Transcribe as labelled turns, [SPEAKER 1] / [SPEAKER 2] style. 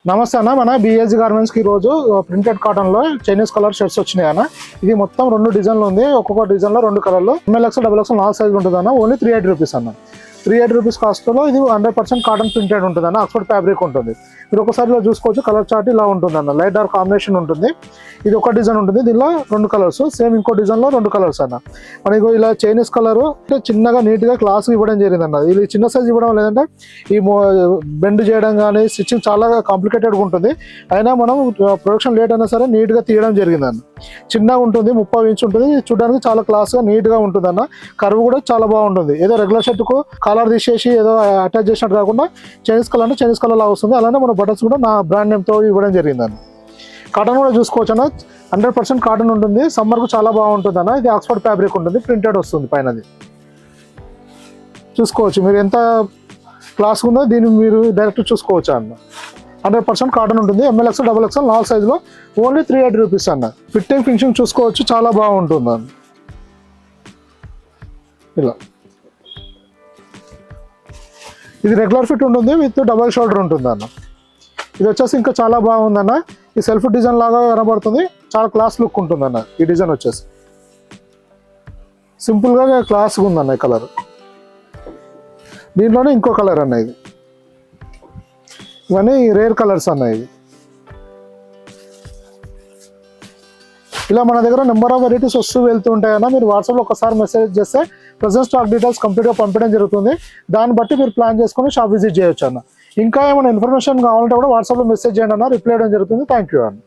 [SPEAKER 1] నమస్తే అన్న, మన బిఎస్జి గార్మెంట్స్ కి రోజు ప్రింటెడ్ కాటన్ లో చైనీస్ కలర్ షర్ట్స్ వచ్చినాయి అన్న. ఇది మొత్తం 2 డిజైన్లు ఉంది. ఒక్కొక్క డిజైన్ లో 2 కలర్లు ML XL XXL 4 సైజ్ ఉంటుంది అన్న. ఓన్లీ 380 రూపీస్ అన్న. 380 రూపీస్ కాస్ట్ లో ఇది 100% కాటన్ ప్రింటెడ్ ఉంటుంది అన్న. ఆక్స్ఫర్డ్ ఫ్యాబ్రిక్ ఉంటుంది. మీరు ఒకసారి చూసుకోవచ్చు. కలర్ చార్ట్ ఇలా ఉంటుంది అన్న. లైట్ డార్క్ కాంబినేషన్ ఉంటుంది. ఇది ఒక డిజైన్ ఉంటుంది. దీనిలో 2 కలర్స్, సేమ్ ఇంకో డిజైన్ లో 2 కలర్స్ అన్న. మనకి ఇలా చైనీస్ కలర్ చిన్నగా నీట్ గా క్లాస్ ఇవ్వడం జరిగింది అన్న. ఇది చిన్న సైజ్ ఇవ్వడం లేదంటే ఈ బెండ్ చేయడం కానీ స్టిచ్చింగ్ చాలా కాంప్లికేటెడ్గా ఉంటుంది. అయినా మనం ప్రొడక్షన్ లేట్ అయినా సరే నీట్ గా తీయడం జరిగింది అన్న. చిన్నగా ఉంటుంది, 30 ఇంచ్ ఉంటుంది. చూడడానికి చాలా క్లాస్ గా నీట్ గా ఉంటుంది అన్న. కర్వ్ కూడా చాలా బాగుంటుంది. ఏదో రెగ్యులర్ షర్ట్ కు కాలర్ తీసేసి ఏదో అటాచ్ చేసినట్టు కాకుండా చైనీస్ కలర్ అంటే చైనీస్ కలర్ లాగా వస్తుంది. అలానే మన బటన్స్ కూడా నా బ్రాండ్ నేమ్ తో ఇవ్వడం జరిగింది అన్న. కాటన్ కూడా చూసుకోవచ్చు అన్న. 100% కాటన్ ఉంటుంది. సమ్మర్ కు చాలా బాగుంటుంది అన్న. ఇది ఆక్స్ఫర్డ్ ఫ్యాబ్రిక్ ఉంటుంది. ప్రింటెడ్ వస్తుంది పైనది. చూసుకోవచ్చు మీరు ఎంత క్లాస్ ఉందో దీన్ని మీరు డైరెక్ట్ చూసుకోవచ్చు అన్న. 100% కాటన్ ఉంటుంది. ML XL XXL 4 సైజులో ఓన్లీ 380 రూపీస్ అన్న. ఫిట్టింగ్ ఫినిషింగ్ చూసుకోవచ్చు, చాలా బాగుంటుంది అన్న. ఇలా ఇది రెగ్యులర్ ఫిట్ ఉంటుంది, విత్ డబల్ షోల్డర్ ఉంటుంది అన్న. ఇది వచ్చేసి ఇంకా చాలా బాగుందన్న. ఈ సెల్ఫ్ డిజైన్ లాగా కనబడుతుంది. చాలా క్లాస్ లుక్ ఉంటుంది అన్న. ఈ డిజైన్ వచ్చేసి సింపుల్ గా క్లాస్గా ఉందన్న. ఈ కలర్ దీంట్లోనే ఇంకో కలర్ అన్న. ఇది ఇవన్నీ రేర్ కలర్స్ అన్న. ఇది ఇలా మన దగ్గర నెంబర్ ఆఫ్ వెరైటీస్ వస్తూ వెళ్తూ ఉంటాయన్న. మీరు వాట్సాప్లో ఒకసారి మెసేజ్ చేస్తే ప్రెజెంట్ స్టాక్ డీటెయిల్స్ కంప్లీట్గా పంపడం జరుగుతుంది. దాన్ని బట్టి మీరు ప్లాన్ చేసుకొని షాప్ విజిట్ చేయొచ్చు అన్న. ఇంకా ఏమైనా ఇన్ఫర్మేషన్ కావాలంటే కూడా వాట్సాప్లో మెసేజ్ చేయండి అన్న. రిప్లై చేయడం జరుగుతుంది. థ్యాంక్ యూ అన్న.